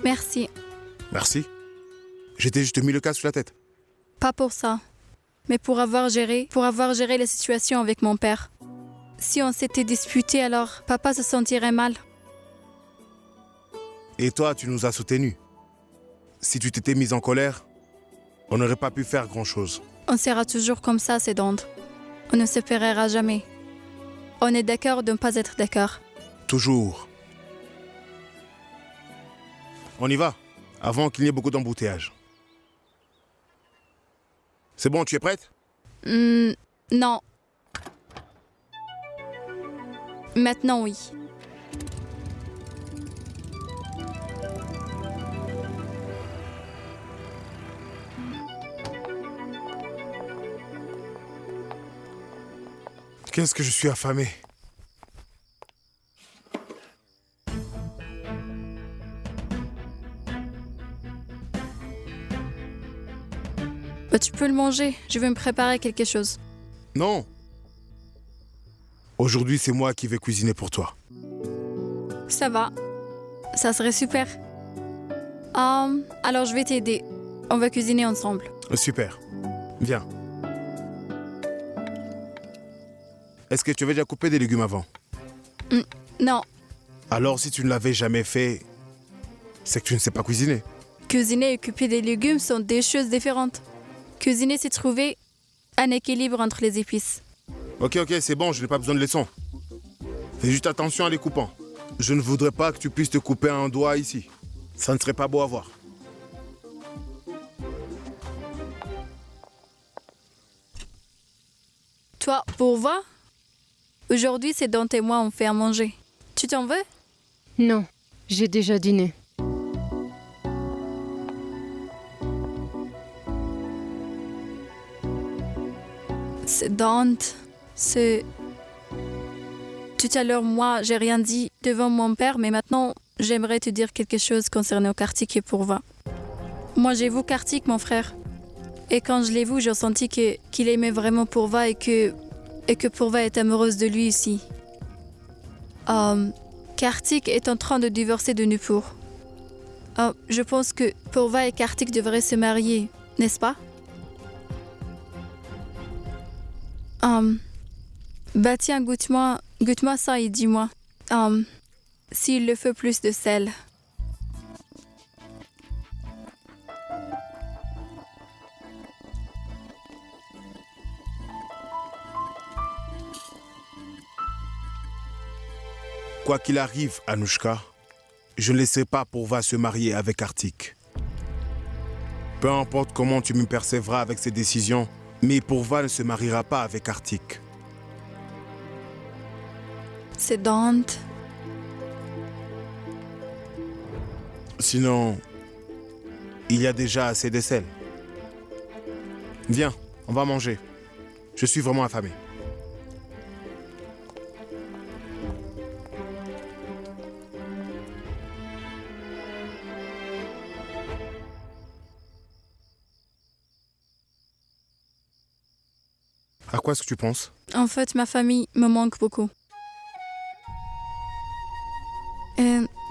Merci. Merci. Je t'ai juste mis le casque sur la tête. Pas pour ça, mais pour avoir géré la situation avec mon père. Si on s'était disputé, alors papa se sentirait mal. Et toi, tu nous as soutenus. Si tu t'étais mise en colère, on n'aurait pas pu faire grand-chose. On sera toujours comme ça, c'est d'onde. On ne se paiera jamais. On est d'accord de ne pas être d'accord. Toujours. On y va, avant qu'il n'y ait beaucoup d'embouteillages. C'est bon, tu es prête? Non. Maintenant, oui. Qu'est-ce que je suis affamé. Bah, tu peux le manger. Je vais me préparer quelque chose. Non. Aujourd'hui, c'est moi qui vais cuisiner pour toi. Ça va. Ça serait super. Alors je vais t'aider. On va cuisiner ensemble. Super. Viens. Est-ce que tu avais déjà coupé des légumes avant? Non. Alors, si tu ne l'avais jamais fait, c'est que tu ne sais pas cuisiner. Cuisiner et couper des légumes sont deux choses différentes. Cuisiner, c'est trouver un équilibre entre les épices. Ok, c'est bon, je n'ai pas besoin de leçons. Fais juste attention à les coupants. Je ne voudrais pas que tu puisses te couper un doigt ici. Ça ne serait pas beau à voir. Toi, pour voir? Aujourd'hui, c'est Dante et moi, on fait à manger. Tu t'en veux? Non, j'ai déjà dîné. C'est Dante. C'est... Tout à l'heure, moi, j'ai rien dit devant mon père, mais maintenant, j'aimerais te dire quelque chose concernant Kartik et Purva. Moi, j'ai vu Kartik, mon frère. Et quand je l'ai vu, j'ai senti qu'il aimait vraiment Purva et que Purva est amoureuse de lui aussi. Kartik est en train de divorcer de Nupur. Je pense que Purva et Kartik devraient se marier, n'est-ce pas? Bah tiens, goûte-moi ça et dis-moi. S'il le fait plus de sel. Quoi qu'il arrive, Anushka, je ne laisserai pas Purva se marier avec Kartik. Peu importe comment tu me percevras avec ces décisions, mais Purva ne se mariera pas avec Kartik. C'est Dante. Sinon, il y a déjà assez de sel. Viens, on va manger. Je suis vraiment affamé. À quoi est-ce que tu penses? En fait, ma famille me manque beaucoup.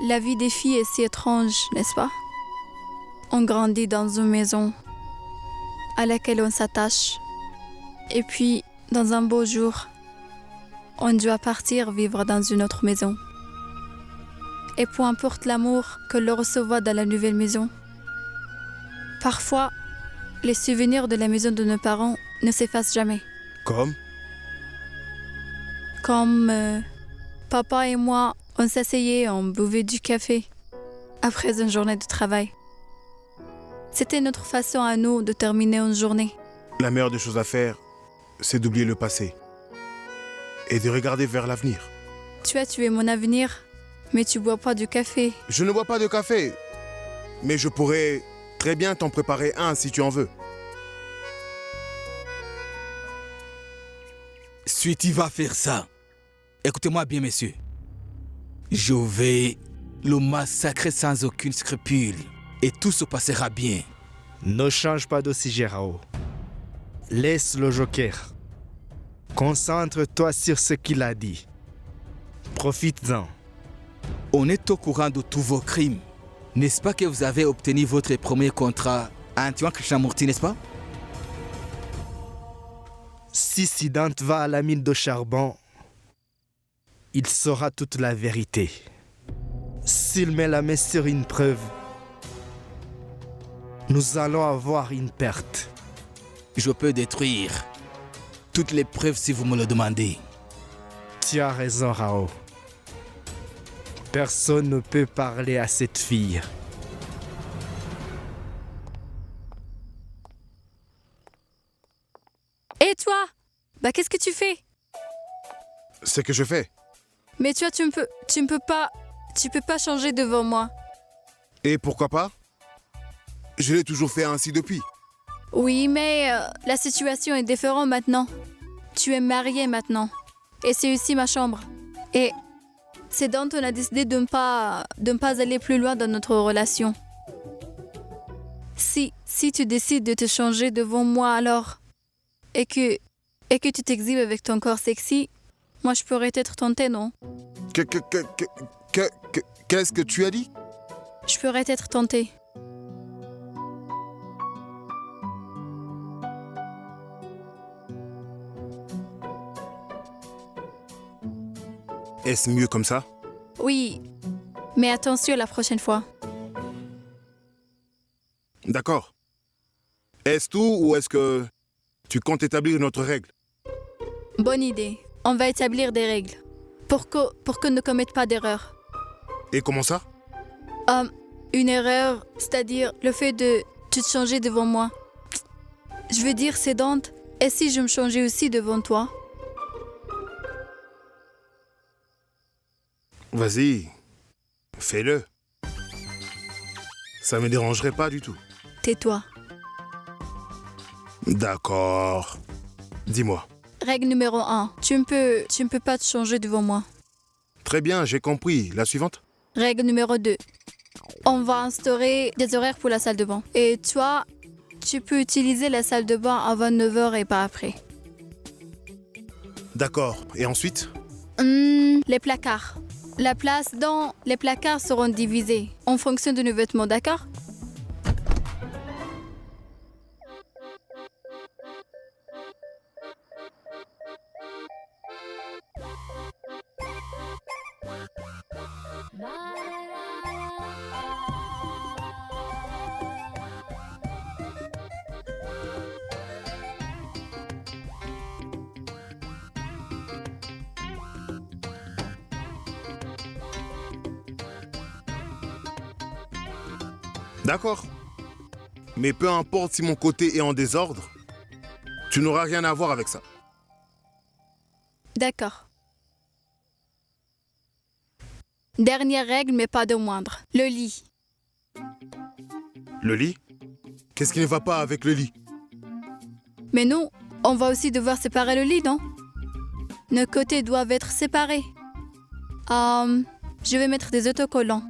La vie des filles est si étrange, n'est-ce pas? On grandit dans une maison à laquelle on s'attache. Et puis, dans un beau jour, on doit partir vivre dans une autre maison. Et peu importe l'amour que l'on recevra dans la nouvelle maison, parfois, les souvenirs de la maison de nos parents ne s'effacent jamais. Comme papa et moi, on s'asseyait, on buvait du café après une journée de travail. C'était notre façon à nous de terminer une journée. La meilleure des choses à faire, c'est d'oublier le passé et de regarder vers l'avenir. Tu as tué mon avenir, mais tu bois pas du café. Je ne bois pas de café, mais je pourrais très bien t'en préparer un si tu en veux. Sweetie va faire ça. Écoutez-moi bien, messieurs. Je vais le massacrer sans aucune scrupule et tout se passera bien. Ne change pas d'aussi, Gérao. Laisse le joker. Concentre-toi sur ce qu'il a dit. Profites-en. On est au courant de tous vos crimes. N'est-ce pas que vous avez obtenu votre premier contrat en tuant Krishnamurti, n'est-ce pas? Si Siddhant va à la mine de charbon, il saura toute la vérité. S'il met la main sur une preuve, nous allons avoir une perte. Je peux détruire toutes les preuves si vous me le demandez. Tu as raison, Rao. Personne ne peut parler à cette fille. Et toi? Bah qu'est-ce que tu fais? C'est que je fais. Mais tu ne peux pas changer devant moi. Et pourquoi pas? Je l'ai toujours fait ainsi depuis. Oui, mais la situation est différente maintenant. Tu es mariée maintenant. Et c'est aussi ma chambre. Et c'est dont on a décidé de ne pas aller plus loin dans notre relation. Si tu décides de te changer devant moi alors, et que tu t'exhibes avec ton corps sexy, moi je pourrais être tentée, non? Qu'est-ce que tu as dit? Je pourrais être tentée. Est-ce mieux comme ça? Oui, mais attention la prochaine fois. D'accord. Est-ce tout ou est-ce que tu comptes établir une autre règle? Bonne idée. On va établir des règles. Pour qu'on ne commette pas d'erreur. Et comment ça? Une erreur, c'est-à-dire le fait de te changer devant moi. Je veux dire, c'est Dante. Et si je me changeais aussi devant toi? Vas-y, fais-le. Ça me dérangerait pas du tout. Tais-toi. D'accord. Dis-moi. Règle numéro 1. Tu ne peux pas te changer devant moi. Très bien, j'ai compris. La suivante? Règle numéro 2. On va instaurer des horaires pour la salle de bain. Et toi, tu peux utiliser la salle de bain avant 9h et pas après. D'accord. Et ensuite? Les placards. La place dans les placards seront divisées en fonction de nos vêtements, d'accord? D'accord. Mais peu importe si mon côté est en désordre, tu n'auras rien à voir avec ça. D'accord. Dernière règle, mais pas de moindre. Le lit. Le lit? Qu'est-ce qui ne va pas avec le lit? Mais non, on va aussi devoir séparer le lit, non? Nos côtés doivent être séparés. Je vais mettre des autocollants.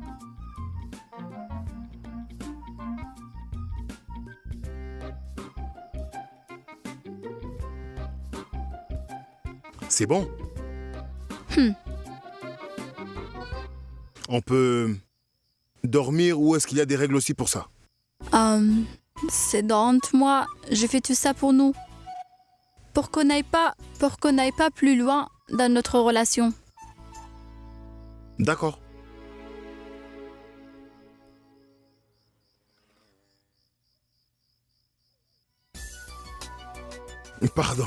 C'est bon. On peut dormir ou est-ce qu'il y a des règles aussi pour ça? C'est Dante, moi, je fais tout ça pour nous. Pour qu'on n'aille pas plus loin dans notre relation. D'accord. Pardon.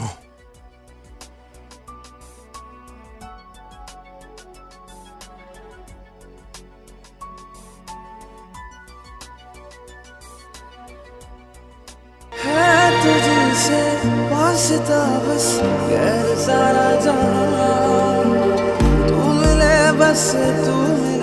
तुझसे वास्ता बस गैर सारा जहां तू मिले बस तू मिले